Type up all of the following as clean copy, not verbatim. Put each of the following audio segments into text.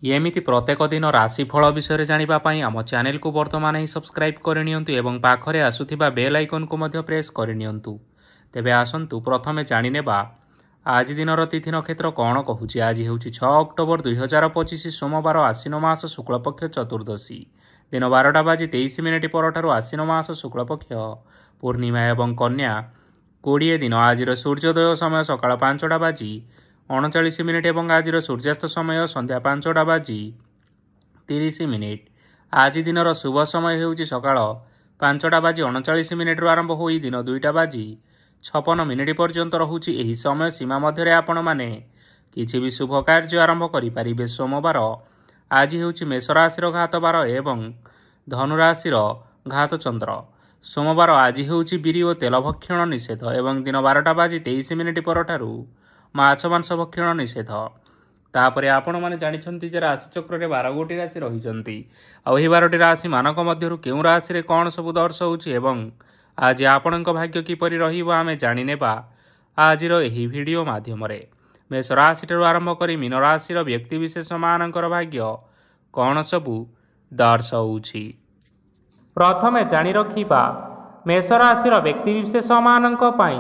ଏମିତି ପ୍ରତ୍ୟେକ ଦିନ ରାଶିଫଳ ବିଷୟରେ ଜାଣିବା ପାଇଁ ଆମ ଚ୍ୟାନେଲକୁ ବର୍ତ୍ତମାନ ହିଁ ସବସ୍କ୍ରାଇବ୍ କରିନିଅନ୍ତୁ ଏବଂ ପାଖରେ ଆସୁଥିବା ବେଲ୍ ଆଇକନ୍କୁ ମଧ୍ୟ ପ୍ରେସ୍ କରିନିଅନ୍ତୁ। ତେବେ ଆସନ୍ତୁ ପ୍ରଥମେ ଜାଣିନେବା ଆଜି ଦିନର ତିଥି ନକ୍ଷତ୍ର କ'ଣ କହୁଛି। ଆଜି ହେଉଛି 6 ଅକ୍ଟୋବର 2025 ସୋମବାର, ଆଶ୍ୱିନ ମାସ ଶୁକ୍ଳପକ୍ଷ ଚତୁର୍ଦ୍ଦଶୀ, ଦିନ 12:23 ପରଠାରୁ ଆଶ୍ୱିନ ମାସ ଶୁକ୍ଳପକ୍ଷ ପୂର୍ଣ୍ଣିମା ଏବଂ କନ୍ୟା 20 ଦିନ। ଆଜିର ସୂର୍ଯ୍ୟୋଦୟ ସମୟ ସକାଳ 5:39 ଏବଂ ଆଜିର ସୂର୍ଯ୍ୟାସ୍ତ ସମୟ ସନ୍ଧ୍ୟା 5:30। ଆଜି ଦିନର ଶୁଭ ସମୟ ହେଉଛି ସକାଳ 5:39 ଆରମ୍ଭ ହୋଇ ଦିନ 2:56 ପର୍ଯ୍ୟନ୍ତ ରହୁଛି। ଏହି ସମୟ ସୀମା ମଧ୍ୟରେ ଆପଣମାନେ କିଛି ବି ଶୁଭ କାର୍ଯ୍ୟ ଆରମ୍ଭ କରିପାରିବେ। ସୋମବାର ଆଜି ହେଉଛି ମେଷ ରାଶିର ଘାତ ବାର ଏବଂ ଧନୁ ରାଶିର ଘାତ ଚନ୍ଦ୍ର। ସୋମବାର ଆଜି ହେଉଛି ବିରି ଓ ତେଲ ଭକ୍ଷଣ ନିଷେଧ ଏବଂ ଦିନ 12:23 ପରଠାରୁ ମାଛ ମାଂସ ଭକ୍ଷଣ ନିଷେଧ। ତାପରେ ଆପଣମାନେ ଜାଣିଛନ୍ତି ଯେ ରାଶିଚକ୍ରରେ 12ଗୋଟି ରାଶି ରହିଛନ୍ତି। ଆଉ ଏହି 12ଟି ରାଶିମାନଙ୍କ ମଧ୍ୟରୁ କେଉଁ ରାଶିରେ କ'ଣ ସବୁ ଦର୍ଶାଉଛି ଏବଂ ଆଜି ଆପଣଙ୍କ ଭାଗ୍ୟ କିପରି ରହିବ ଆମେ ଜାଣିନେବା ଆଜିର ଏହି ଭିଡ଼ିଓ ମାଧ୍ୟମରେ। ମେଷ ରାଶିଠାରୁ ଆରମ୍ଭ କରି ମୀନ ରାଶିର ବ୍ୟକ୍ତିବିଶେଷମାନଙ୍କର ଭାଗ୍ୟ କ'ଣ ସବୁ ଦର୍ଶାଉଛି। ପ୍ରଥମେ ଜାଣି ରଖିବା ମେଷ ରାଶିର ବ୍ୟକ୍ତିବିଶେଷମାନଙ୍କ ପାଇଁ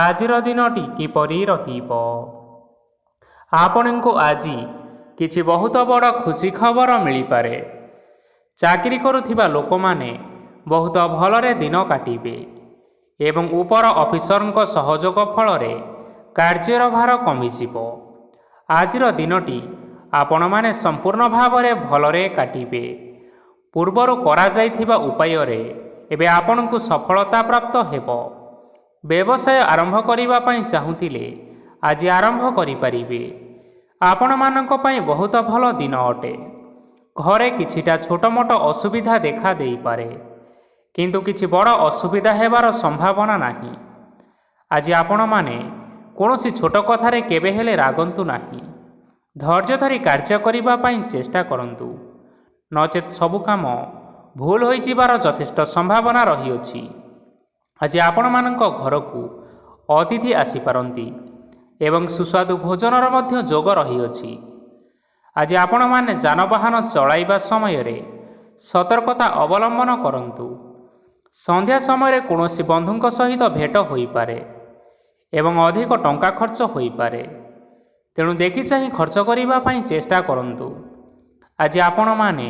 ଆଜିର ଦିନଟି କିପରି ରହିବ। ଆପଣଙ୍କୁ ଆଜି କିଛି ବହୁତ ବଡ଼ ଖୁସି ଖବର ମିଳିପାରେ। ଚାକିରି କରୁଥିବା ଲୋକମାନେ ବହୁତ ଭଲରେ ଦିନ କାଟିବେ ଏବଂ ଉପର ଅଫିସରଙ୍କ ସହଯୋଗ ଫଳରେ କାର୍ଯ୍ୟର ଭାର କମିଯିବ। ଆଜିର ଦିନଟି ଆପଣମାନେ ସମ୍ପୂର୍ଣ୍ଣ ଭାବରେ ଭଲରେ କାଟିବେ। ପୂର୍ବରୁ କରାଯାଇଥିବା ଉପାୟରେ ଏବେ ଆପଣଙ୍କୁ ସଫଳତା ପ୍ରାପ୍ତ ହେବ। ବ୍ୟବସାୟ ଆରମ୍ଭ କରିବା ପାଇଁ ଚାହୁଁଥିଲେ ଆଜି ଆରମ୍ଭ କରିପାରିବେ। ଆପଣମାନଙ୍କ ପାଇଁ ବହୁତ ଭଲ ଦିନ ଅଟେ। ଘରେ କିଛିଟା ଛୋଟ ମୋଟ ଅସୁବିଧା ଦେଖା ଦେଇପାରେ, କିନ୍ତୁ କିଛି ବଡ଼ ଅସୁବିଧା ହେବାର ସମ୍ଭାବନା ନାହିଁ। ଆଜି ଆପଣମାନେ କୌଣସି ଛୋଟ କଥାରେ କେବେ ହେଲେ ରାଗନ୍ତୁ ନାହିଁ। ଧୈର୍ଯ୍ୟ ଧରି କାର୍ଯ୍ୟ କରିବା ପାଇଁ ଚେଷ୍ଟା କରନ୍ତୁ, ନଚେତ୍ ସବୁ କାମ ଭୁଲ ହୋଇଯିବାର ଯଥେଷ୍ଟ ସମ୍ଭାବନା ରହିଅଛି। ଆଜି ଆପଣମାନଙ୍କ ଘରକୁ ଅତିଥି ଆସିପାରନ୍ତି ଏବଂ ସୁସ୍ୱାଦୁ ଭୋଜନର ମଧ୍ୟ ଯୋଗ ରହିଅଛି। ଆଜି ଆପଣମାନେ ଯାନବାହନ ଚଳାଇବା ସମୟରେ ସତର୍କତା ଅବଲମ୍ବନ କରନ୍ତୁ। ସନ୍ଧ୍ୟା ସମୟରେ କୌଣସି ବନ୍ଧୁଙ୍କ ସହିତ ଭେଟ ହୋଇପାରେ ଏବଂ ଅଧିକ ଟଙ୍କା ଖର୍ଚ୍ଚ ହୋଇପାରେ, ତେଣୁ ଦେଖି ଚାହିଁ ଖର୍ଚ୍ଚ କରିବା ପାଇଁ ଚେଷ୍ଟା କରନ୍ତୁ। ଆଜି ଆପଣମାନେ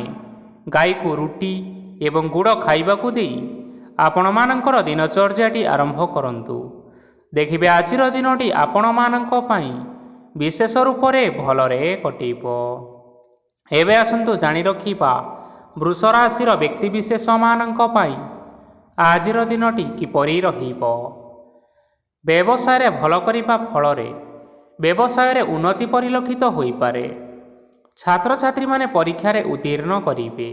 ଗାଈକୁ ରୁଟି ଏବଂ ଗୁଡ଼ ଖାଇବାକୁ ଦେଇ ଆପଣମାନଙ୍କର ଦିନଚର୍ଯ୍ୟାଟି ଆରମ୍ଭ କରନ୍ତୁ। ଦେଖିବେ ଆଜିର ଦିନଟି ଆପଣମାନଙ୍କ ପାଇଁ ବିଶେଷ ରୂପରେ ଭଲରେ କଟିବ। ଏବେ ଆସନ୍ତୁ ଜାଣି ରଖିବା ବୃଷ ରାଶିର ବ୍ୟକ୍ତିବିଶେଷମାନଙ୍କ ପାଇଁ ଆଜିର ଦିନଟି କିପରି ରହିବ। ବ୍ୟବସାୟରେ ଭଲ କରିବା ଫଳରେ ବ୍ୟବସାୟରେ ଉନ୍ନତି ପରିଲକ୍ଷିତ ହୋଇପାରେ। ଛାତ୍ରଛାତ୍ରୀମାନେ ପରୀକ୍ଷାରେ ଉତ୍ତୀର୍ଣ୍ଣ କରିବେ।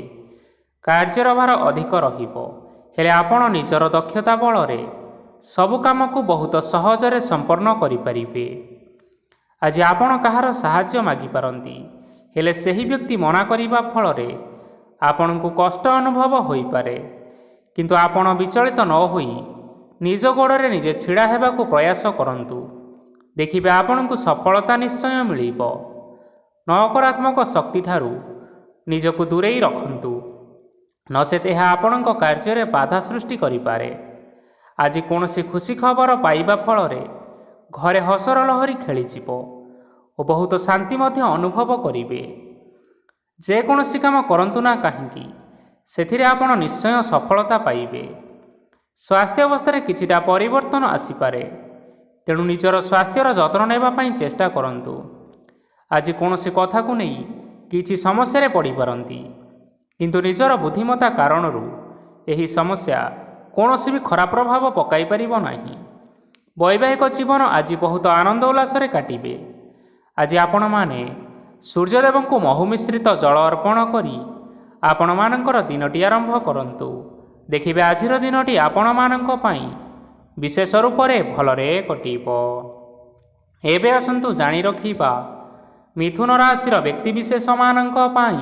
କାର୍ଯ୍ୟର ଭାର ଅଧିକ ରହିବ, ହେଲେ ଆପଣ ନିଜର ଦକ୍ଷତା ବଳରେ ସବୁ କାମକୁ ବହୁତ ସହଜରେ ସମ୍ପନ୍ନ କରିପାରିବେ। ଆଜି ଆପଣ କାହାର ସାହାଯ୍ୟ ମାଗିପାରନ୍ତି, ହେଲେ ସେହି ବ୍ୟକ୍ତି ମନା କରିବା ଫଳରେ ଆପଣଙ୍କୁ କଷ୍ଟ ଅନୁଭବ ହୋଇପାରେ। କିନ୍ତୁ ଆପଣ ବିଚଳିତ ନ ହୋଇ ନିଜ ଗୋଡ଼ରେ ନିଜେ ଛିଡ଼ା ହେବାକୁ ପ୍ରୟାସ କରନ୍ତୁ। ଦେଖିବେ ଆପଣଙ୍କୁ ସଫଳତା ନିଶ୍ଚୟ ମିଳିବ। ନକାରାତ୍ମକ ଶକ୍ତିଠାରୁ ନିଜକୁ ଦୂରେଇ ରଖନ୍ତୁ, ନଚେତ୍ ଏହା ଆପଣଙ୍କ କାର୍ଯ୍ୟରେ ବାଧା ସୃଷ୍ଟି କରିପାରେ। ଆଜି କୌଣସି ଖୁସି ଖବର ପାଇବା ଫଳରେ ଘରେ ହସର ଲହରୀ ଖେଳିଯିବ ଓ ବହୁତ ଶାନ୍ତି ମଧ୍ୟ ଅନୁଭବ କରିବେ। ଯେକୌଣସି କାମ କରନ୍ତୁ ନା କାହିଁକି, ସେଥିରେ ଆପଣ ନିଶ୍ଚୟ ସଫଳତା ପାଇବେ। ସ୍ୱାସ୍ଥ୍ୟ ଅବସ୍ଥାରେ କିଛିଟା ପରିବର୍ତ୍ତନ ଆସିପାରେ, ତେଣୁ ନିଜର ସ୍ୱାସ୍ଥ୍ୟର ଯତ୍ନ ନେବା ପାଇଁ ଚେଷ୍ଟା କରନ୍ତୁ। ଆଜି କୌଣସି କଥାକୁ ନେଇ କିଛି ସମସ୍ୟାରେ ପଡ଼ିପାରନ୍ତି, କିନ୍ତୁ ନିଜର ବୁଦ୍ଧିମତ୍ତା କାରଣରୁ ଏହି ସମସ୍ୟା କୌଣସି ବି ଖରାପ ପ୍ରଭାବ ପକାଇ ପାରିବ ନାହିଁ। ବୈବାହିକ ଜୀବନ ଆଜି ବହୁତ ଆନନ୍ଦ ଉଲ୍ଲାସରେ କାଟିବେ। ଆଜି ଆପଣମାନେ ସୂର୍ଯ୍ୟଦେବଙ୍କୁ ମହୁ ମିଶ୍ରିତ ଜଳ ଅର୍ପଣ କରି ଆପଣମାନଙ୍କର ଦିନଟି ଆରମ୍ଭ କରନ୍ତୁ। ଦେଖିବେ ଆଜିର ଦିନଟି ଆପଣମାନଙ୍କ ପାଇଁ ବିଶେଷ ରୂପରେ ଭଲରେ କଟିବ। ଏବେ ଆସନ୍ତୁ ଜାଣି ରଖିବା ମିଥୁନ ରାଶିର ବ୍ୟକ୍ତିବିଶେଷମାନଙ୍କ ପାଇଁ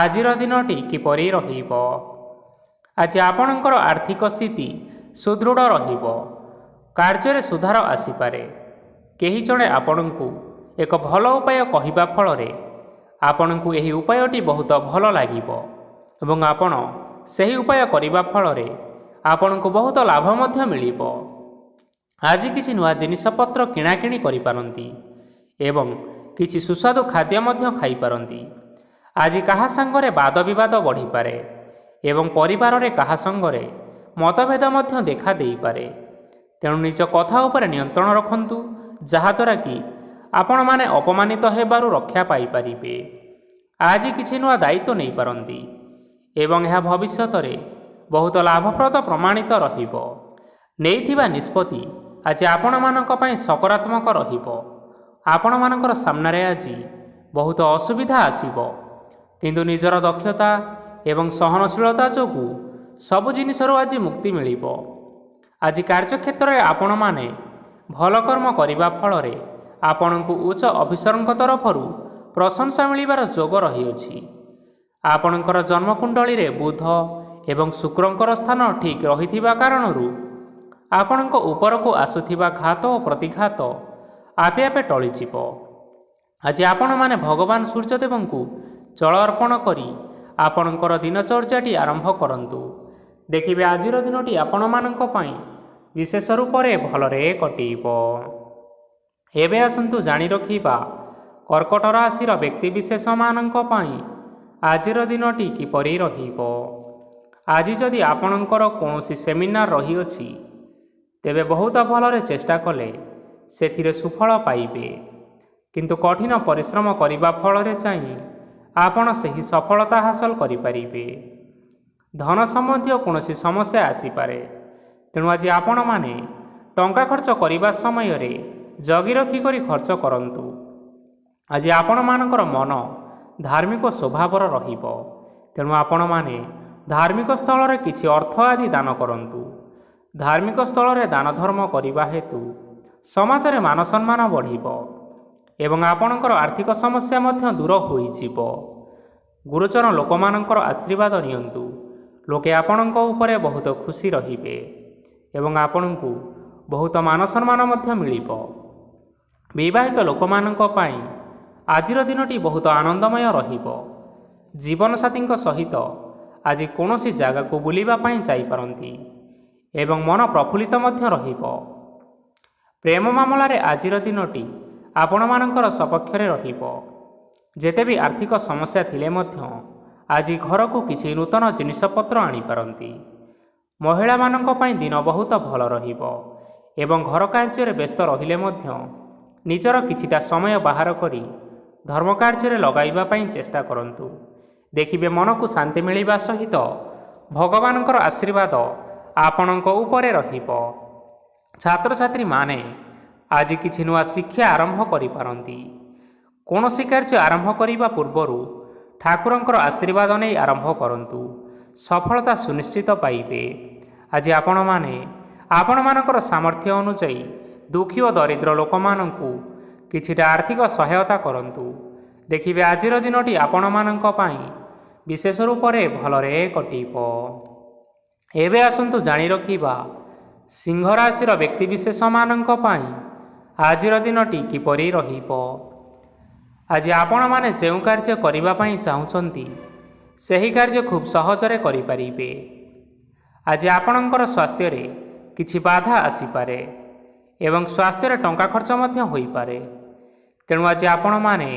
ଆଜିର ଦିନଟି କିପରି ରହିବ। ଆଜି ଆପଣଙ୍କର ଆର୍ଥିକ ସ୍ଥିତି ସୁଦୃଢ଼ ରହିବ। କାର୍ଯ୍ୟରେ ସୁଧାର ଆସିପାରେ। କେହି ଜଣେ ଆପଣଙ୍କୁ ଏକ ଭଲ ଉପାୟ କହିବା ଫଳରେ ଆପଣଙ୍କୁ ଏହି ଉପାୟଟି ବହୁତ ଭଲ ଲାଗିବ ଏବଂ ଆପଣ ସେହି ଉପାୟ କରିବା ଫଳରେ ଆପଣଙ୍କୁ ବହୁତ ଲାଭ ମଧ୍ୟ ମିଳିବ। ଆଜି କିଛି ନୂଆ ଜିନିଷପତ୍ର କିଣାକିଣି କରିପାରନ୍ତି ଏବଂ କିଛି ସୁସ୍ୱାଦୁ ଖାଦ୍ୟ ମଧ୍ୟ ଖାଇପାରନ୍ତି। ଆଜି କାହା ସାଙ୍ଗରେ ବାଦ ବିବାଦ ବଢ଼ିପାରେ ଏବଂ ପରିବାରରେ କାହା ସଙ୍ଗରେ ମତଭେଦ ମଧ୍ୟ ଦେଖା ଦେଇପାରେ। ତେଣୁ ନିଜ କଥା ଉପରେ ନିୟନ୍ତ୍ରଣ ରଖନ୍ତୁ, ଯାହାଦ୍ୱାରା କି ଆପଣମାନେ ଅପମାନିତ ହେବାରୁ ରକ୍ଷା ପାଇପାରିବେ। ଆଜି କିଛି ନୂଆ ଦାୟିତ୍ୱ ନେଇପାରନ୍ତି ଏବଂ ଏହା ଭବିଷ୍ୟତରେ ବହୁତ ଲାଭପ୍ରଦ ପ୍ରମାଣିତ ରହିବ। ନେଇଥିବା ନିଷ୍ପତ୍ତି ଆଜି ଆପଣମାନଙ୍କ ପାଇଁ ସକାରାତ୍ମକ ରହିବ। ଆପଣମାନଙ୍କର ସାମ୍ନାରେ ଆଜି ବହୁତ ଅସୁବିଧା ଆସିବ, କିନ୍ତୁ ନିଜର ଦକ୍ଷତା ଏବଂ ସହନଶୀଳତା ଯୋଗୁଁ ସବୁ ଜିନିଷରୁ ଆଜି ମୁକ୍ତି ମିଳିବ। ଆଜି କାର୍ଯ୍ୟକ୍ଷେତ୍ରରେ ଆପଣମାନେ ଭଲ କର୍ମ କରିବା ଫଳରେ ଆପଣଙ୍କୁ ଉଚ୍ଚ ଅଫିସରଙ୍କ ତରଫରୁ ପ୍ରଶଂସା ମିଳିବାର ଯୋଗ ରହିଅଛି। ଆପଣଙ୍କର ଜନ୍ମକୁଣ୍ଡଳୀରେ ବୁଧ ଏବଂ ଶୁକ୍ରଙ୍କର ସ୍ଥାନ ଠିକ୍ ରହିଥିବା କାରଣରୁ ଆପଣଙ୍କ ଉପରକୁ ଆସୁଥିବା ଘାତ ଓ ପ୍ରତିଘାତ ଆପେ ଆପେ ଟଳିଯିବ। ଆଜି ଆପଣମାନେ ଭଗବାନ ସୂର୍ଯ୍ୟଦେବଙ୍କୁ ଜଳ ଅର୍ପଣ କରି ଆପଣଙ୍କର ଦିନଚର୍ଯ୍ୟାଟି ଆରମ୍ଭ କରନ୍ତୁ। ଦେଖିବେ ଆଜିର ଦିନଟି ଆପଣମାନଙ୍କ ପାଇଁ ବିଶେଷ ରୂପରେ ଭଲରେ କଟିବ। ଏବେ ଆସନ୍ତୁ ଜାଣି ରଖିବା କର୍କଟ ରାଶିର ବ୍ୟକ୍ତିବିଶେଷମାନଙ୍କ ପାଇଁ ଆଜିର ଦିନଟି କିପରି ରହିବ। ଆଜି ଯଦି ଆପଣଙ୍କର କୌଣସି ସେମିନାର ରହିଅଛି, ତେବେ ବହୁତ ଭଲରେ ଚେଷ୍ଟା କଲେ ସେଥିରେ ସୁଫଳ ପାଇବେ, କିନ୍ତୁ କଠିନ ପରିଶ୍ରମ କରିବା ଫଳରେ ଚାହିଁ ଆପଣ ସେହି ସଫଳତା ହାସଲ କରିପାରିବେ। ଧନ ସମ୍ବନ୍ଧୀୟ କୌଣସି ସମସ୍ୟା ଆସିପାରେ, ତେଣୁ ଆଜି ଆପଣମାନେ ଟଙ୍କା ଖର୍ଚ୍ଚ କରିବା ସମୟରେ ଜଗି ରଖି କରି ଖର୍ଚ୍ଚ କରନ୍ତୁ। ଆଜି ଆପଣମାନଙ୍କର ମନ ଧାର୍ମିକ ସ୍ୱଭାବର ରହିବ, ତେଣୁ ଆପଣମାନେ ଧାର୍ମିକ ସ୍ଥଳରେ କିଛି ଅର୍ଥ ଆଦି ଦାନ କରନ୍ତୁ। ଧାର୍ମିକ ସ୍ଥଳରେ ଦାନ ଧର୍ମ କରିବା ହେତୁ ସମାଜରେ ମାନ ସମ୍ମାନ ବଢ଼ିବ ଏବଂ ଆପଣଙ୍କର ଆର୍ଥିକ ସମସ୍ୟା ମଧ୍ୟ ଦୂର ହୋଇଯିବ। ଗୁରୁଜନ ଲୋକମାନଙ୍କର ଆଶୀର୍ବାଦ ନିଅନ୍ତୁ। ଲୋକେ ଆପଣଙ୍କ ଉପରେ ବହୁତ ଖୁସି ରହିବେ ଏବଂ ଆପଣଙ୍କୁ ବହୁତ ମାନ ସମ୍ମାନ ମଧ୍ୟ ମିଳିବ। ବିବାହିତ ଲୋକମାନଙ୍କ ପାଇଁ ଆଜିର ଦିନଟି ବହୁତ ଆନନ୍ଦମୟ ରହିବ। ଜୀବନସାଥୀଙ୍କ ସହିତ ଆଜି କୌଣସି ଜାଗାକୁ ବୁଲିବା ପାଇଁ ଯାଇପାରନ୍ତି ଏବଂ ମନ ପ୍ରଫୁଲ୍ଲିତ ମଧ୍ୟ ରହିବ। ପ୍ରେମ ମାମଲାରେ ଆଜିର ଦିନଟି ଆପଣମାନଙ୍କର ସପକ୍ଷରେ ରହିବ। ଯେତେ ବି ଆର୍ଥିକ ସମସ୍ୟା ଥିଲେ ମଧ୍ୟ ଆଜି ଘରକୁ କିଛି ନୂତନ ଜିନିଷପତ୍ର ଆଣିପାରନ୍ତି। ମହିଳାମାନଙ୍କ ପାଇଁ ଦିନ ବହୁତ ଭଲ ରହିବ ଏବଂ ଘର କାର୍ଯ୍ୟରେ ବ୍ୟସ୍ତ ରହିଲେ ମଧ୍ୟ ନିଜର କିଛିଟା ସମୟ ବାହାର କରି ଧର୍ମ କାର୍ଯ୍ୟରେ ଲଗାଇବା ପାଇଁ ଚେଷ୍ଟା କରନ୍ତୁ। ଦେଖିବେ ମନକୁ ଶାନ୍ତି ମିଳିବା ସହିତ ଭଗବାନଙ୍କର ଆଶୀର୍ବାଦ ଆପଣଙ୍କ ଉପରେ ରହିବ। ଛାତ୍ରଛାତ୍ରୀମାନେ ଆଜି କିଛି ନୂଆ ଶିକ୍ଷା ଆରମ୍ଭ କରିପାରନ୍ତି। କୌଣସି କାର୍ଯ୍ୟ ଆରମ୍ଭ କରିବା ପୂର୍ବରୁ ଠାକୁରଙ୍କର ଆଶୀର୍ବାଦ ନେଇ ଆରମ୍ଭ କରନ୍ତୁ, ସଫଳତା ସୁନିଶ୍ଚିତ ପାଇବେ। ଆଜି ଆପଣମାନେ ଆପଣମାନଙ୍କର ସାମର୍ଥ୍ୟ ଅନୁଯାୟୀ ଦୁଃଖୀ ଓ ଦରିଦ୍ର ଲୋକମାନଙ୍କୁ କିଛିଟା ଆର୍ଥିକ ସହାୟତା କରନ୍ତୁ। ଦେଖିବେ ଆଜିର ଦିନଟି ଆପଣମାନଙ୍କ ପାଇଁ ବିଶେଷ ରୂପରେ ଭଲରେ କଟିବ। ଏବେ ଆସନ୍ତୁ ଜାଣି ରଖିବା ସିଂହ ରାଶିର ବ୍ୟକ୍ତିବିଶେଷମାନଙ୍କ ପାଇଁ ଆଜିର ଦିନଟି କିପରି ରହିବ। ଆଜି ଆପଣମାନେ ଯେଉଁ କାର୍ଯ୍ୟ କରିବା ପାଇଁ ଚାହୁଁଛନ୍ତି, ସେହି କାର୍ଯ୍ୟ ଖୁବ୍ ସହଜରେ କରିପାରିବେ। ଆଜି ଆପଣଙ୍କର ସ୍ୱାସ୍ଥ୍ୟରେ କିଛି ବାଧା ଆସିପାରେ ଏବଂ ସ୍ୱାସ୍ଥ୍ୟରେ ଟଙ୍କା ଖର୍ଚ୍ଚ ମଧ୍ୟ ହୋଇପାରେ। ତେଣୁ ଆଜି ଆପଣମାନେ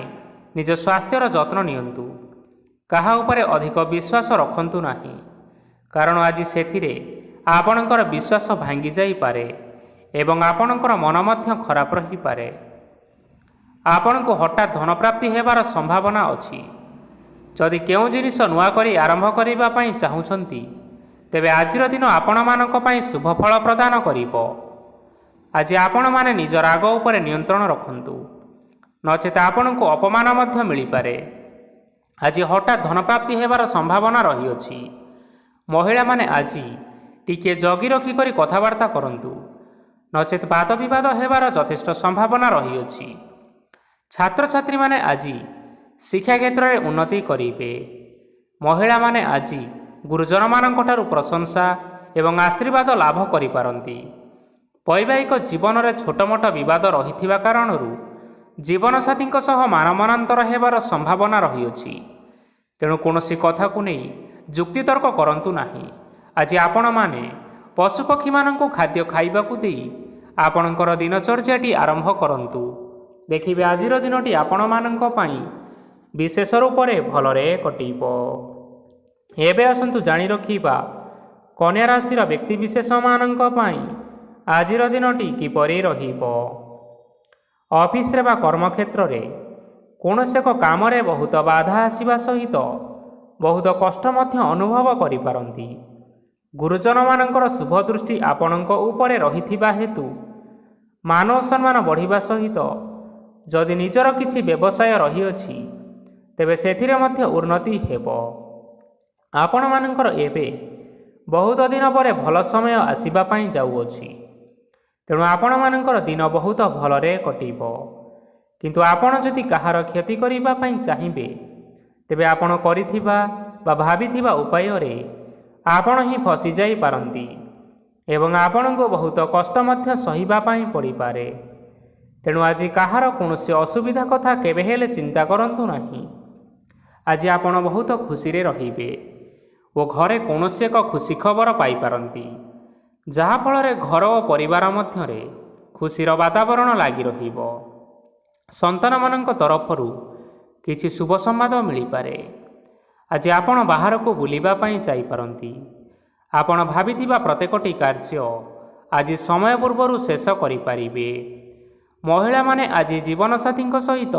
ନିଜ ସ୍ୱାସ୍ଥ୍ୟର ଯତ୍ନ ନିଅନ୍ତୁ। କାହା ଉପରେ ଅଧିକ ବିଶ୍ୱାସ ରଖନ୍ତୁ ନାହିଁ, କାରଣ ଆଜି ସେଥିରେ ଆପଣଙ୍କର ବିଶ୍ୱାସ ଭାଙ୍ଗି ଯାଇପାରେ ଏବଂ ଆପଣଙ୍କର ମନ ମଧ୍ୟ ଖରାପ ରହିପାରେ। ଆପଣଙ୍କୁ ହଠାତ୍ ଧନପ୍ରାପ୍ତି ହେବାର ସମ୍ଭାବନା ଅଛି। ଯଦି କେଉଁ ଜିନିଷ ନୂଆ କରି ଆରମ୍ଭ କରିବା ପାଇଁ ଚାହୁଁଛନ୍ତି, ତେବେ ଆଜିର ଦିନ ଆପଣମାନଙ୍କ ପାଇଁ ଶୁଭ ଫଳ ପ୍ରଦାନ କରିବ। ଆଜି ଆପଣମାନେ ନିଜ ରାଗ ଉପରେ ନିୟନ୍ତ୍ରଣ ରଖନ୍ତୁ, ନଚେତ ଆପଣଙ୍କୁ ଅପମାନ ମଧ୍ୟ ମିଳିପାରେ। ଆଜି ହଠାତ୍ ଧନପ୍ରାପ୍ତି ହେବାର ସମ୍ଭାବନା ରହିଅଛି। ମହିଳାମାନେ ଆଜି ଟିକିଏ ଜଗି ରଖି କରି କଥାବାର୍ତ୍ତା କରନ୍ତୁ, ନଚେତ ବାଦ ବିବାଦ ହେବାର ଯଥେଷ୍ଟ ସମ୍ଭାବନା ରହିଅଛି। ଛାତ୍ରଛାତ୍ରୀମାନେ ଆଜି ଶିକ୍ଷା କ୍ଷେତ୍ରରେ ଉନ୍ନତି କରିବେ। ମହିଳାମାନେ ଆଜି ଗୁରୁଜନମାନଙ୍କଠାରୁ ପ୍ରଶଂସା ଏବଂ ଆଶୀର୍ବାଦ ଲାଭ କରିପାରନ୍ତି। ବୈବାହିକ ଜୀବନରେ ଛୋଟ ମୋଟ ବିବାଦ ରହିଥିବା କାରଣରୁ ଜୀବନସାଥୀଙ୍କ ସହ ମାନମନାନ୍ତର ହେବାର ସମ୍ଭାବନା ରହିଅଛି। ତେଣୁ କୌଣସି କଥାକୁ ନେଇ ଯୁକ୍ତିତର୍କ କରନ୍ତୁ ନାହିଁ। ଆଜି ଆପଣମାନେ ପଶୁପକ୍ଷୀମାନଙ୍କୁ ଖାଦ୍ୟ ଖାଇବାକୁ ଦେଇ ଆପଣଙ୍କର ଦିନଚର୍ଯ୍ୟାଟି ଆରମ୍ଭ କରନ୍ତୁ। ଦେଖିବେ ଆଜିର ଦିନଟି ଆପଣମାନଙ୍କ ପାଇଁ ବିଶେଷ ରୂପରେ ଭଲରେ କଟିବ। ଏବେ ଆସନ୍ତୁ ଜାଣି ରଖିବା କନ୍ୟା ରାଶିର ବ୍ୟକ୍ତିବିଶେଷମାନଙ୍କ ପାଇଁ ଆଜିର ଦିନଟି କିପରି ରହିବ। ଅଫିସରେ ବା କର୍ମକ୍ଷେତ୍ରରେ କୌଣସି ଏକ କାମରେ ବହୁତ ବାଧା ଆସିବା ସହିତ ବହୁତ କଷ୍ଟ ମଧ୍ୟ ଅନୁଭବ କରିପାରନ୍ତି। ଗୁରୁଜନମାନଙ୍କର ଶୁଭ ଦୃଷ୍ଟି ଆପଣଙ୍କ ଉପରେ ରହିଥିବା ହେତୁ ମାନ ଓ ସମ୍ମାନ ବଢ଼ିବା ସହିତ ଯଦି ନିଜର କିଛି ବ୍ୟବସାୟ ରହିଅଛି ତେବେ ସେଥିରେ ମଧ୍ୟ ଉନ୍ନତି ହେବ। ଆପଣମାନଙ୍କର ଏବେ ବହୁତ ଦିନ ପରେ ଭଲ ସମୟ ଆସିବା ପାଇଁ ଯାଉଅଛି। ତେଣୁ ଆପଣମାନଙ୍କର ଦିନ ବହୁତ ଭଲରେ କଟିବ। କିନ୍ତୁ ଆପଣ ଯଦି କାହାର କ୍ଷତି କରିବା ପାଇଁ ଚାହିଁବେ ତେବେ ଆପଣ କରିଥିବା ବା ଭାବିଥିବା ଉପାୟରେ ଆପଣ ହିଁ ଫସିଯାଇପାରନ୍ତି ଏବଂ ଆପଣଙ୍କୁ ବହୁତ କଷ୍ଟ ମଧ୍ୟ ସହିବା ପାଇଁ ପଡ଼ିପାରେ। ତେଣୁ ଆଜି କାହାର କୌଣସି ଅସୁବିଧା କଥା କେବେ ହେଲେ ଚିନ୍ତା କରନ୍ତୁ ନାହିଁ। ଆଜି ଆପଣ ବହୁତ ଖୁସିରେ ରହିବେ ଓ ଘରେ କୌଣସି ଏକ ଖୁସି ଖବର ପାଇପାରନ୍ତି, ଯାହାଫଳରେ ଘର ଓ ପରିବାର ମଧ୍ୟରେ ଖୁସିର ବାତାବରଣ ଲାଗି ରହିବ। ସନ୍ତାନମାନଙ୍କ ତରଫରୁ କିଛି ଶୁଭ ସମ୍ବାଦ ମିଳିପାରେ। ଆଜି ଆପଣ ବାହାରକୁ ବୁଲିବା ପାଇଁ ଯାଇପାରନ୍ତି। ଆପଣ ଭାବିଥିବା ପ୍ରତ୍ୟେକଟି କାର୍ଯ୍ୟ ଆଜି ସମୟ ପୂର୍ବରୁ ଶେଷ କରିପାରିବେ। ମହିଳାମାନେ ଆଜି ଜୀବନସାଥୀଙ୍କ ସହିତ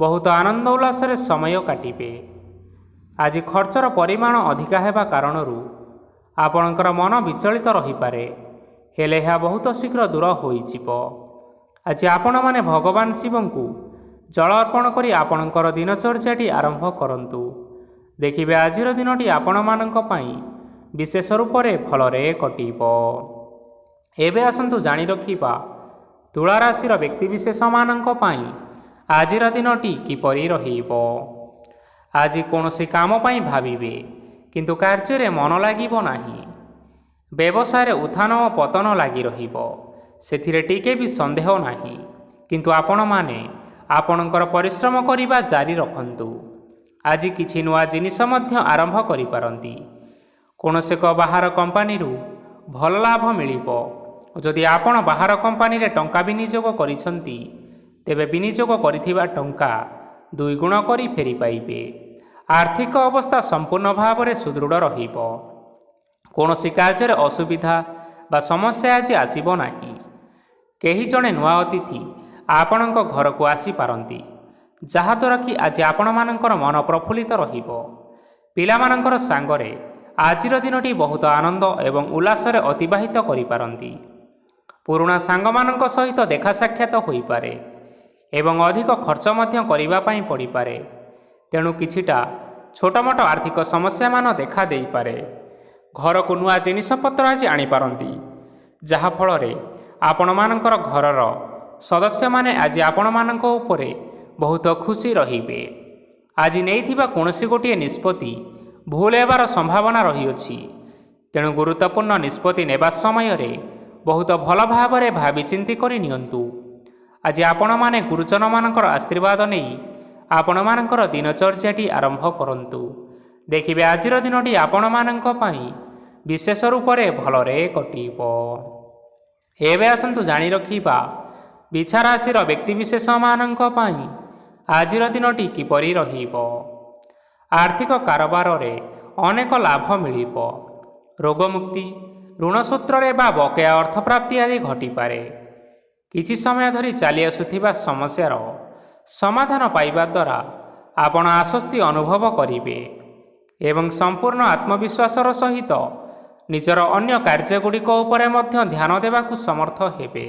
ବହୁତ ଆନନ୍ଦ ଉଲ୍ଲାସରେ ସମୟ କାଟିବେ। ଆଜି ଖର୍ଚ୍ଚର ପରିମାଣ ଅଧିକା ହେବା କାରଣରୁ ଆପଣଙ୍କର ମନ ବିଚଳିତ ରହିପାରେ, ହେଲେ ଏହା ବହୁତ ଶୀଘ୍ର ଦୂର ହୋଇଯିବ। ଆଜି ଆପଣମାନେ ଭଗବାନ ଶିବଙ୍କୁ ଜଳ ଅର୍ପଣ କରି ଆପଣଙ୍କର ଦିନଚର୍ଯ୍ୟାଟି ଆରମ୍ଭ କରନ୍ତୁ। ଦେଖିବେ ଆଜିର ଦିନଟି ଆପଣମାନଙ୍କ ପାଇଁ ବିଶେଷ ରୂପରେ ଭଲରେ କଟିବ। ଏବେ ଆସନ୍ତୁ ଜାଣି ରଖିବା ତୁଳା ରାଶିର ବ୍ୟକ୍ତିବିଶେଷମାନଙ୍କ ପାଇଁ ଆଜିର ଦିନଟି କିପରି ରହିବ। ଆଜି କୌଣସି କାମ ପାଇଁ ଭାବିବେ କିନ୍ତୁ କାର୍ଯ୍ୟରେ ମନ ଲାଗିବ ନାହିଁ। ବ୍ୟବସାୟରେ ଉତ୍ଥାନ ଓ ପତନ ଲାଗି ରହିବ, ସେଥିରେ ଟିକେ ବି ସନ୍ଦେହ ନାହିଁ। କିନ୍ତୁ ଆପଣମାନେ ଆପଣଙ୍କର ପରିଶ୍ରମ କରିବା ଜାରି ରଖନ୍ତୁ। ଆଜି କିଛି ନୂଆ ଜିନିଷ ମଧ୍ୟ ଆରମ୍ଭ କରିପାରନ୍ତି। କୌଣସି ଏକ ବାହାର କମ୍ପାନୀରୁ ଭଲ ଲାଭ ମିଳିବ। ଯଦି ଆପଣ ବାହାର କମ୍ପାନୀରେ ଟଙ୍କା ବିନିଯୋଗ କରିଛନ୍ତି ତେବେ ବିନିଯୋଗ କରିଥିବା ଟଙ୍କା ଦୁଇଗୁଣ କରି ଫେରି ପାଇବେ। ଆର୍ଥିକ ଅବସ୍ଥା ସମ୍ପୂର୍ଣ୍ଣ ଭାବରେ ସୁଦୃଢ଼ ରହିବ। କୌଣସି କାର୍ଯ୍ୟରେ ଅସୁବିଧା ବା ସମସ୍ୟା ଆଜି ଆସିବ ନାହିଁ। କେହି ଜଣେ ନୂଆ ଅତିଥି ଆପଣଙ୍କ ଘରକୁ ଆସିପାରନ୍ତି, ଯାହାଦ୍ୱାରା କି ଆଜି ଆପଣମାନଙ୍କର ମନ ପ୍ରଫୁଲ୍ଲିତ ରହିବ। ପିଲାମାନଙ୍କର ସାଙ୍ଗରେ ଆଜିର ଦିନଟି ବହୁତ ଆନନ୍ଦ ଏବଂ ଉଲ୍ଲାସରେ ଅତିବାହିତ କରିପାରନ୍ତି। ପୁରୁଣା ସାଙ୍ଗମାନଙ୍କ ସହିତ ଦେଖା ସାକ୍ଷାତ ହୋଇପାରେ ଏବଂ ଅଧିକ ଖର୍ଚ୍ଚ ମଧ୍ୟ କରିବା ପାଇଁ ପଡ଼ିପାରେ। ତେଣୁ କିଛିଟା ଛୋଟମୋଟ ଆର୍ଥିକ ସମସ୍ୟାମାନ ଦେଖା ଦେଇପାରେ। ଘରକୁ ନୂଆ ଜିନିଷପତ୍ର ଆଜି ଆଣିପାରନ୍ତି, ଯାହାଫଳରେ ଆପଣମାନଙ୍କର ଘରର ସଦସ୍ୟମାନେ ଆଜି ଆପଣମାନଙ୍କ ଉପରେ ବହୁତ ଖୁସି ରହିବେ। ଆଜି ନେଇଥିବା କୌଣସି ଗୋଟିଏ ନିଷ୍ପତ୍ତି ଭୁଲ ହେବାର ସମ୍ଭାବନା ରହିଅଛି। ତେଣୁ ଗୁରୁତ୍ୱପୂର୍ଣ୍ଣ ନିଷ୍ପତ୍ତି ନେବା ସମୟରେ ବହୁତ ଭଲ ଭାବରେ ଭାବିଚିନ୍ତି କରି ନିଅନ୍ତୁ। ଆଜି ଆପଣମାନେ ଗୁରୁଜନମାନଙ୍କର ଆଶୀର୍ବାଦ ନେଇ ଆପଣମାନଙ୍କର ଦିନଚର୍ଯ୍ୟାଟି ଆରମ୍ଭ କରନ୍ତୁ। ଦେଖିବେ ଆଜିର ଦିନଟି ଆପଣମାନଙ୍କ ପାଇଁ ବିଶେଷ ରୂପରେ ଭଲରେ କଟିବ। ଏବେ ଆସନ୍ତୁ ଜାଣି ରଖିବା ବିଛା ରାଶିର ବ୍ୟକ୍ତିବିଶେଷମାନଙ୍କ ପାଇଁ ଆଜିର ଦିନଟି କିପରି ରହିବ। ଆର୍ଥିକ କାରବାରରେ ଅନେକ ଲାଭ ମିଳିବ। ରୋଗମୁକ୍ତି, ଋଣ ସୂତ୍ରରେ ବା ବକେୟା ଅର୍ଥପ୍ରାପ୍ତି ଆଦି ଘଟିପାରେ। କିଛି ସମୟ ଧରି ଚାଲି ଆସୁଥିବା ସମସ୍ୟାର ସମାଧାନ ପାଇବା ଦ୍ୱାରା ଆପଣ ଆଶ୍ୱସ୍ତି ଅନୁଭବ କରିବେ ଏବଂ ସମ୍ପୂର୍ଣ୍ଣ ଆତ୍ମବିଶ୍ୱାସର ସହିତ ନିଜର ଅନ୍ୟ କାର୍ଯ୍ୟଗୁଡ଼ିକ ଉପରେ ମଧ୍ୟ ଧ୍ୟାନ ଦେବାକୁ ସମର୍ଥ ହେବେ।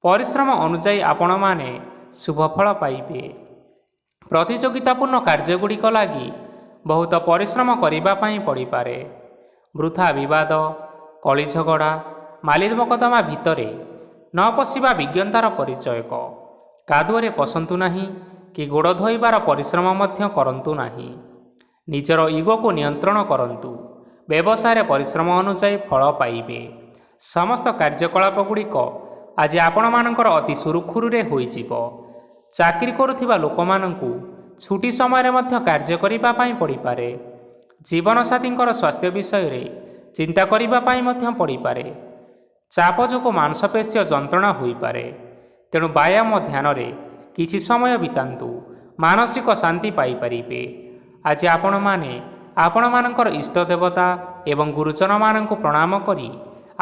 ପରିଶ୍ରମ ଅନୁଯାୟୀ ଆପଣମାନେ ଶୁଭଫଳ ପାଇବେ। ପ୍ରତିଯୋଗିତାପୂର୍ଣ୍ଣ କାର୍ଯ୍ୟଗୁଡ଼ିକ ଲାଗି ବହୁତ ପରିଶ୍ରମ କରିବା ପାଇଁ ପଡ଼ିପାରେ। ବୃଥା ବିବାଦ, କଳିଝଗଡ଼ା, ମାଲି ମକଦ୍ଦମା ଭିତରେ ନ ପଶିବା ବିଜ୍ଞତାର ପରିଚୟକ। କାଦୁଅରେ ପଶନ୍ତୁ ନାହିଁ କି ଗୋଡ଼ ଧୋଇବାର ପରିଶ୍ରମ ମଧ୍ୟ କରନ୍ତୁ ନାହିଁ। ନିଜର ଇଗୋକୁ ନିୟନ୍ତ୍ରଣ କରନ୍ତୁ। ବ୍ୟବସାୟରେ ପରିଶ୍ରମ ଅନୁଯାୟୀ ଫଳ ପାଇବେ। ସମସ୍ତ କାର୍ଯ୍ୟକଳାପ ଗୁଡ଼ିକ ଆଜି ଆପଣମାନଙ୍କର ଅତି ସୁରୁଖୁରୁରେ ହୋଇଯିବ। ଚାକିରି କରୁଥିବା ଲୋକମାନଙ୍କୁ ଛୁଟି ସମୟରେ ମଧ୍ୟ କାର୍ଯ୍ୟ କରିବା ପାଇଁ ପଡ଼ିପାରେ। ଜୀବନସାଥୀଙ୍କର ସ୍ୱାସ୍ଥ୍ୟ ବିଷୟରେ ଚିନ୍ତା କରିବା ପାଇଁ ମଧ୍ୟ ପଡ଼ିପାରେ। ଚାପ ଯୋଗୁଁ ମାଂସପେଶୀୟ ଯନ୍ତ୍ରଣା ହୋଇପାରେ। ତେଣୁ ବ୍ୟାୟାମ ଧ୍ୟାନରେ କିଛି ସମୟ ବିତାନ୍ତୁ, ମାନସିକ ଶାନ୍ତି ପାଇପାରିବେ। ଆଜି ଆପଣମାନେ ଆପଣମାନଙ୍କର ଇଷ୍ଟ ଦେବତା ଏବଂ ଗୁରୁଜନମାନଙ୍କୁ ପ୍ରଣାମ କରି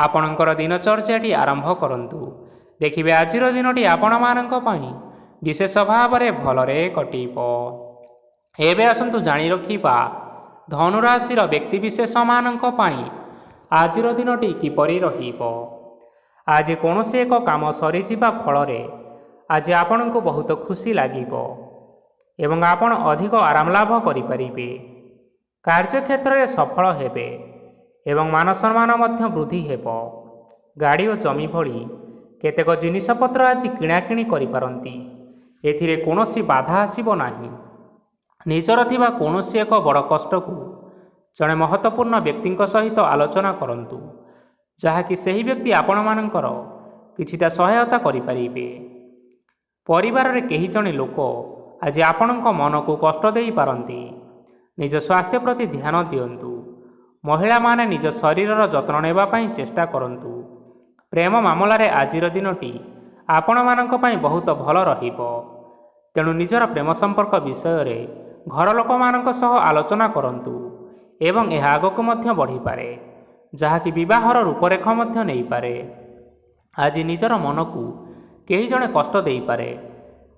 ଆପଣଙ୍କର ଦିନଚର୍ଯ୍ୟାଟି ଆରମ୍ଭ କରନ୍ତୁ। ଦେଖିବେ ଆଜିର ଦିନଟି ଆପଣମାନଙ୍କ ପାଇଁ ବିଶେଷ ଭାବରେ ଭଲରେ କଟିବ। ଏବେ ଆସନ୍ତୁ ଜାଣି ରଖିବା ଧନୁରାଶିର ବ୍ୟକ୍ତିବିଶେଷମାନଙ୍କ ପାଇଁ ଆଜିର ଦିନଟି କିପରି ରହିବ। ଆଜି କୌଣସି ଏକ କାମ ସରିଯିବା ଫଳରେ ଆଜି ଆପଣଙ୍କୁ ବହୁତ ଖୁସି ଲାଗିବ ଏବଂ ଆପଣ ଅଧିକ ଆରାମ ଲାଭ କରିପାରିବେ। କାର୍ଯ୍ୟକ୍ଷେତ୍ରରେ ସଫଳ ହେବେ ଏବଂ ମାନସମ୍ମାନ ମଧ୍ୟ ବୃଦ୍ଧି ହେବ। ଗାଡ଼ି ଓ ଜମି ଭଳି କେତେକ ଜିନିଷପତ୍ର ଆଜି କିଣାକିଣି କରିପାରନ୍ତି। ଏଥିରେ କୌଣସି ବାଧା ଆସିବ ନାହିଁ। ନିଜର ଥିବା କୌଣସି ଏକ ବଡ଼ କଷ୍ଟକୁ ଜଣେ ମହତ୍ତ୍ୱପୂର୍ଣ୍ଣ ବ୍ୟକ୍ତିଙ୍କ ସହିତ ଆଲୋଚନା କରନ୍ତୁ, ଯାହାକି ସେହି ବ୍ୟକ୍ତି ଆପଣମାନଙ୍କର କିଛିଟା ସହାୟତା କରିପାରିବେ। ପରିବାରରେ କେହି ଜଣେ ଲୋକ ଆଜି ଆପଣଙ୍କ ମନକୁ କଷ୍ଟ ଦେଇପାରନ୍ତି। ନିଜ ସ୍ୱାସ୍ଥ୍ୟ ପ୍ରତି ଧ୍ୟାନ ଦିଅନ୍ତୁ। ମହିଳାମାନେ ନିଜ ଶରୀରର ଯତ୍ନ ନେବା ପାଇଁ ଚେଷ୍ଟା କରନ୍ତୁ। ପ୍ରେମ ମାମଲାରେ ଆଜିର ଦିନଟି ଆପଣମାନଙ୍କ ପାଇଁ ବହୁତ ଭଲ ରହିବ। ତେଣୁ ନିଜର ପ୍ରେମ ସମ୍ପର୍କ ବିଷୟରେ ଘର ଲୋକମାନଙ୍କ ସହ ଆଲୋଚନା କରନ୍ତୁ ଏବଂ ଏହା ଆଗକୁ ମଧ୍ୟ ବଢ଼ିପାରେ, ଯାହାକି ବିବାହର ରୂପରେଖ ମଧ୍ୟ ନେଇପାରେ। ଆଜି ନିଜର ମନକୁ କେହି ଜଣେ କଷ୍ଟ ଦେଇପାରେ।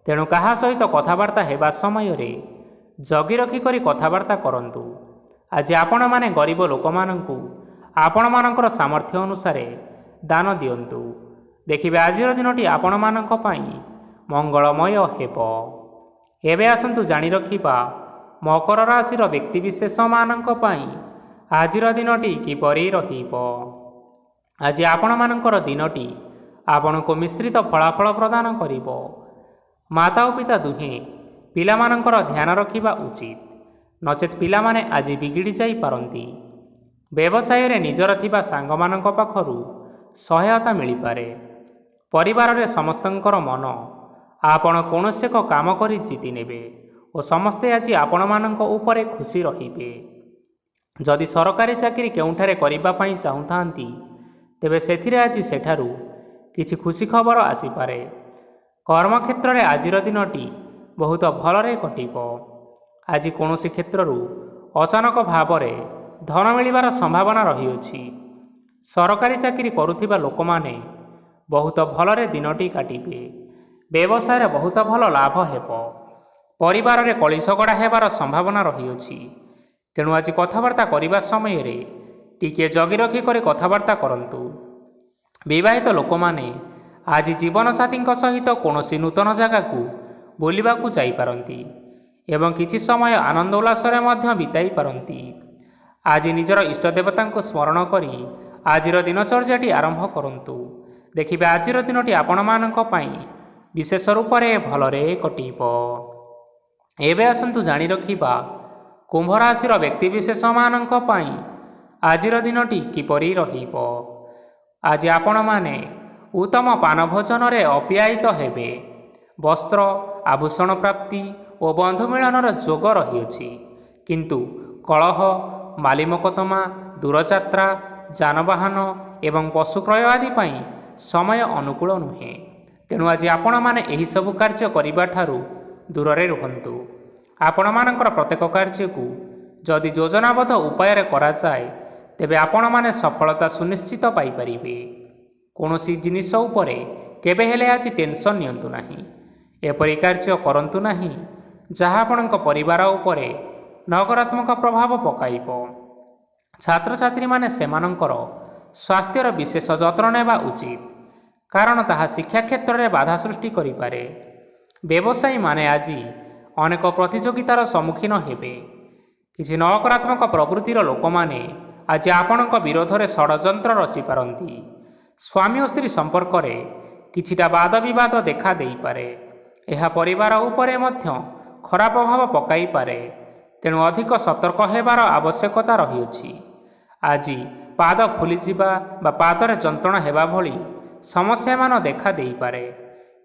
ତେଣୁ କାହା ସହିତ କଥାବାର୍ତ୍ତା ହେବା ସମୟରେ ଜଗି ରଖି କରି କଥାବାର୍ତ୍ତା କରନ୍ତୁ। ଆଜି ଆପଣମାନେ ଗରିବ ଲୋକମାନଙ୍କୁ ଆପଣମାନଙ୍କର ସାମର୍ଥ୍ୟ ଅନୁସାରେ ଦାନ ଦିଅନ୍ତୁ। ଦେଖିବେ ଆଜିର ଦିନଟି ଆପଣମାନଙ୍କ ପାଇଁ ମଙ୍ଗଳମୟ ହେବ। ଏବେ ଆସନ୍ତୁ ଜାଣି ରଖିବା ମକର ରାଶିର ବ୍ୟକ୍ତିବିଶେଷମାନଙ୍କ ପାଇଁ ଆଜିର ଦିନଟି କିପରି ରହିବ। ଆଜି ଆପଣମାନଙ୍କର ଦିନଟି ଆପଣଙ୍କୁ ମିଶ୍ରିତ ଫଳାଫଳ ପ୍ରଦାନ କରିବ। ମାତା ଓ ପିତା ଦୁହେଁ ପିଲାମାନଙ୍କର ଧ୍ୟାନ ରଖିବା ଉଚିତ, ନଚେତ୍ ପିଲାମାନେ ଆଜି ବିଗିଡ଼ି ଯାଇପାରନ୍ତି। ବ୍ୟବସାୟରେ ନିଜର ଥିବା ସାଙ୍ଗମାନଙ୍କ ପାଖରୁ ସହାୟତା ମିଳିପାରେ। ପରିବାରରେ ସମସ୍ତଙ୍କର ମନ ଆପଣ କୌଣସି ଏକ କାମ କରି ଜିତି ନେବେ ଓ ସମସ୍ତେ ଆଜି ଆପଣମାନଙ୍କ ଉପରେ ଖୁସି ରହିବେ। ଯଦି ସରକାରୀ ଚାକିରି କେଉଁଠାରେ କରିବା ପାଇଁ ଚାହୁଁଥାନ୍ତି, ତେବେ ସେଥିରେ ଆଜି ସେଠାରୁ କିଛି ଖୁସି ଖବର ଆସିପାରେ। କର୍ମକ୍ଷେତ୍ରରେ ଆଜିର ଦିନଟି ବହୁତ ଭଲରେ କଟିବ। ଆଜି କୌଣସି କ୍ଷେତ୍ରରୁ ଅଚାନକ ଭାବରେ ଧନ ମିଳିବାର ସମ୍ଭାବନା ରହିଅଛି। ସରକାରୀ ଚାକିରି କରୁଥିବା ଲୋକମାନେ ବହୁତ ଭଲରେ ଦିନଟି କାଟିବେ। ବ୍ୟବସାୟରେ ବହୁତ ଭଲ ଲାଭ ହେବ। ପରିବାରରେ କଳିଝଗଡ଼ା ହେବାର ସମ୍ଭାବନା ରହିଅଛି। ତେଣୁ ଆଜି କଥାବାର୍ତ୍ତା କରିବା ସମୟରେ ଟିକିଏ ଜଗି ରଖି କରି କଥାବାର୍ତ୍ତା କରନ୍ତୁ। ବିବାହିତ ଲୋକମାନେ ଆଜି ଜୀବନସାଥୀଙ୍କ ସହିତ କୌଣସି ନୂତନ ଜାଗାକୁ ବୁଲିବାକୁ ଯାଇପାରନ୍ତି ଏବଂ କିଛି ସମୟ ଆନନ୍ଦ ଉଲ୍ଲାସରେ ମଧ୍ୟ ବିତାଇ ପାରନ୍ତି। ଆଜି ନିଜର ଇଷ୍ଟ ଦେବତାଙ୍କୁ ସ୍ମରଣ କରି ଆଜିର ଦିନଚର୍ଯ୍ୟାଟି ଆରମ୍ଭ କରନ୍ତୁ। ଦେଖିବେ ଆଜିର ଦିନଟି ଆପଣମାନଙ୍କ ପାଇଁ ବିଶେଷ ରୂପରେ ଭଲରେ କଟିବ। ଏବେ ଆସନ୍ତୁ ଜାଣି ରଖିବା କୁମ୍ଭ ରାଶିର ବ୍ୟକ୍ତିବିଶେଷମାନଙ୍କ ପାଇଁ ଆଜିର ଦିନଟି କିପରି ରହିବ। ଆଜି ଆପଣମାନେ ଉତ୍ତମ ପାନ ଭୋଜନରେ ଅପ୍ୟାୟିତ ହେବେ। ବସ୍ତ୍ର, ଆଭୂଷଣ ପ୍ରାପ୍ତି ଓ ବନ୍ଧୁ ମିଳନର ଯୋଗ ରହିଅଛି। କିନ୍ତୁ କଳହ, ମାଲିମକଦ୍ଦମା, ଦୂରଯାତ୍ରା, ଯାନବାହନ ଏବଂ ପଶୁ କ୍ରୟ ଆଦି ପାଇଁ ସମୟ ଅନୁକୂଳ ନୁହେଁ। ତେଣୁ ଆଜି ଆପଣମାନେ ଏହିସବୁ କାର୍ଯ୍ୟ କରିବା ଠାରୁ ଦୂରରେ ରୁହନ୍ତୁ। ଆପଣମାନଙ୍କର ପ୍ରତ୍ୟେକ କାର୍ଯ୍ୟକୁ ଯଦି ଯୋଜନାବଦ୍ଧ ଉପାୟରେ କରାଯାଏ, ତେବେ ଆପଣମାନେ ସଫଳତା ସୁନିଶ୍ଚିତ ପାଇପାରିବେ। କୌଣସି ଜିନିଷ ଉପରେ କେବେ ହେଲେ ଆଜି ଟେନସନ୍ ନିଅନ୍ତୁ ନାହିଁ। ଏପରି କାର୍ଯ୍ୟ କରନ୍ତୁ ନାହିଁ ଯାହା ଆପଣଙ୍କ ପରିବାର ଉପରେ ନକାରାତ୍ମକ ପ୍ରଭାବ ପକାଇବ। ଛାତ୍ରଛାତ୍ରୀମାନେ ସେମାନଙ୍କର ସ୍ୱାସ୍ଥ୍ୟର ବିଶେଷ ଯତ୍ନ ନେବା ଉଚିତ, କାରଣ ତାହା ଶିକ୍ଷା କ୍ଷେତ୍ରରେ ବାଧା ସୃଷ୍ଟି କରିପାରେ। ବ୍ୟବସାୟୀମାନେ ଆଜି ଅନେକ ପ୍ରତିଯୋଗିତାର ସମ୍ମୁଖୀନ ହେବେ। କିଛି ନକାରାତ୍ମକ ପ୍ରବୃତ୍ତିର ଲୋକମାନେ ଆଜି ଆପଣଙ୍କ ବିରୋଧରେ ଷଡ଼ଯନ୍ତ୍ର ରଚିପାରନ୍ତି। ସ୍ୱାମୀ ଓ ସ୍ତ୍ରୀ ସମ୍ପର୍କରେ କିଛିଟା ବାଦ ବିବାଦ ଦେଖା ଦେଇପାରେ। ଏହା ପରିବାର ଉପରେ ମଧ୍ୟ ଖରାପ ପ୍ରଭାବ ପକାଇପାରେ। ତେଣୁ ଅଧିକ ସତର୍କ ହେବାର ଆବଶ୍ୟକତା ରହିଅଛି। ଆଜି ପାଦ ଫୁଲିଯିବା ବା ପାଦରେ ଯନ୍ତ୍ରଣା ହେବା ଭଳି ସମସ୍ୟାମାନ ଦେଖା ଦେଇପାରେ।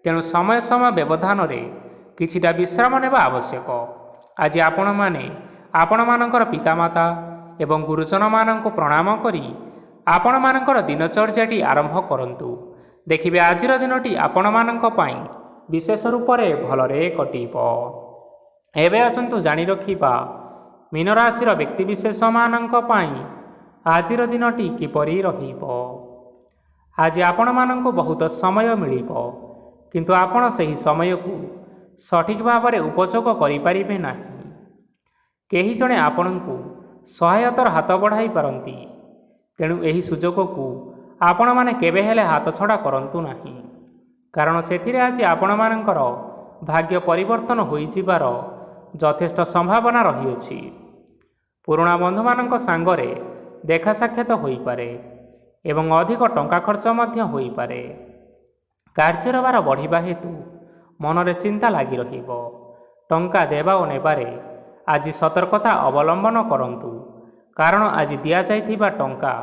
ତେଣୁ ସମୟ ସମୟ ବ୍ୟବଧାନରେ କିଛିଟା ବିଶ୍ରାମ ନେବା ଆବଶ୍ୟକ। ଆଜି ଆପଣମାନେ ଆପଣମାନଙ୍କର ପିତାମାତା ଏବଂ ଗୁରୁଜନମାନଙ୍କୁ ପ୍ରଣାମ କରି ଆପଣମାନଙ୍କର ଦିନଚର୍ଯ୍ୟାଟି ଆରମ୍ଭ କରନ୍ତୁ। ଦେଖିବେ ଆଜିର ଦିନଟି ଆପଣମାନଙ୍କ ପାଇଁ ବିଶେଷ ରୂପରେ ଭଲରେ କଟିବ। ଏବେ ଆସନ୍ତୁ ଜାଣି ରଖିବା ମୀନ ରାଶିର ବ୍ୟକ୍ତିବିଶେଷମାନଙ୍କ ପାଇଁ ଆଜିର ଦିନଟି କିପରି ରହିବ। ଆଜି ଆପଣମାନଙ୍କୁ ବହୁତ ସମୟ ମିଳିବ, କିନ୍ତୁ ଆପଣ ସେହି ସମୟକୁ ସଠିକ୍ ଭାବରେ ଉପଯୋଗ କରିପାରିବେ ନାହିଁ। କେହି ଜଣେ ଆପଣଙ୍କୁ ସହାୟତାର ହାତ ବଢ଼ାଇ ପାରନ୍ତି, ତେଣୁ ଏହି ସୁଯୋଗକୁ ଆପଣମାନେ କେବେ ହେଲେ ହାତଛଡ଼ା କରନ୍ତୁ ନାହିଁ, କାରଣ ସେଥିରେ ଆଜି ଆପଣମାନଙ୍କର ଭାଗ୍ୟ ପରିବର୍ତ୍ତନ ହୋଇଯିବାର ଯଥେଷ୍ଟ ସମ୍ଭାବନା ରହିଅଛି। ପୁରୁଣା ବନ୍ଧୁମାନଙ୍କ ସାଙ୍ଗରେ ଦେଖା ସାକ୍ଷାତ ହୋଇପାରେ ଏବଂ ଅଧିକ ଟଙ୍କା ଖର୍ଚ୍ଚ ମଧ୍ୟ ହୋଇପାରେ। କାର୍ଯ୍ୟର ଭାର ବଢ଼ିବା ହେତୁ ମନରେ ଚିନ୍ତା ଲାଗି ରହିବ। ଟଙ୍କା ଦେବା ଓ ନେବାରେ ଆଜି ସତର୍କତା ଅବଲମ୍ବନ କରନ୍ତୁ, କାରଣ ଆଜି ଦିଆଯାଇଥିବା ଟଙ୍କା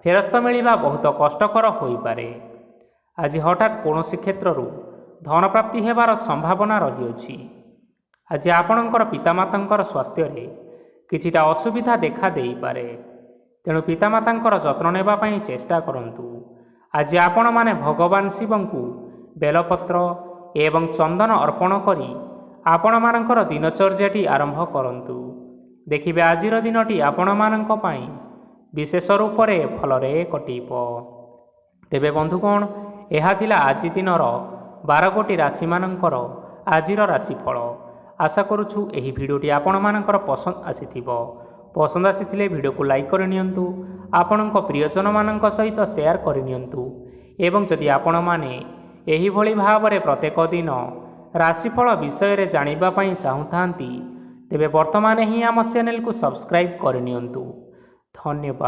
ଫେରସ୍ତ ମିଳିବା ବହୁତ କଷ୍ଟକର ହୋଇପାରେ। ଆଜି ହଠାତ୍ କୌଣସି କ୍ଷେତ୍ରରୁ ଧନପ୍ରାପ୍ତି ହେବାର ସମ୍ଭାବନା ରହିଅଛି। ଆଜି ଆପଣଙ୍କର ପିତାମାତାଙ୍କର ସ୍ୱାସ୍ଥ୍ୟରେ କିଛିଟା ଅସୁବିଧା ଦେଖା ଦେଇପାରେ, ତେଣୁ ପିତାମାତାଙ୍କର ଯତ୍ନ ନେବା ପାଇଁ ଚେଷ୍ଟା କରନ୍ତୁ। ଆଜି ଆପଣମାନେ ଭଗବାନ ଶିବଙ୍କୁ ବେଲପତ୍ର ଏବଂ ଚନ୍ଦନ ଅର୍ପଣ କରି ଆପଣମାନଙ୍କର ଦିନଚର୍ଯ୍ୟାଟି ଆରମ୍ଭ କରନ୍ତୁ। ଦେଖିବେ ଆଜିର ଦିନଟି ଆପଣମାନଙ୍କ ପାଇଁ ବିଶେଷ ରୂପରେ ଭଲରେ କଟିବ। ତେବେ ବନ୍ଧୁଗଣ, ଏହା ଥିଲା ଆଜି ଦିନର 12ଗୋଟି ରାଶିମାନଙ୍କର ଆଜିର ରାଶିଫଳ। ଆଶା କରୁଛୁ ଏହି ଭିଡ଼ିଓଟି ଆପଣମାନଙ୍କର ପସନ୍ଦ ଆସିଥିବ। ପସନ୍ଦ ଆସିଥିଲେ ଭିଡ଼ିଓକୁ ଲାଇକ୍ କରିନିଅନ୍ତୁ, ଆପଣଙ୍କ ପ୍ରିୟଜନମାନଙ୍କ ସହିତ ସେୟାର କରିନିଅନ୍ତୁ ଏବଂ ଯଦି ଆପଣମାନେ ଏହିଭଳି ଭାବରେ ପ୍ରତ୍ୟେକ ଦିନ ରାଶିଫଳ ବିଷୟରେ ଜାଣିବା ପାଇଁ ଚାହୁଁଥାନ୍ତି, ତେବେ ବର୍ତ୍ତମାନ ହିଁ ଆମ ଚ୍ୟାନେଲକୁ ସବସ୍କ୍ରାଇବ୍ କରିନିଅନ୍ତୁ। ଧନ୍ୟବାଦ।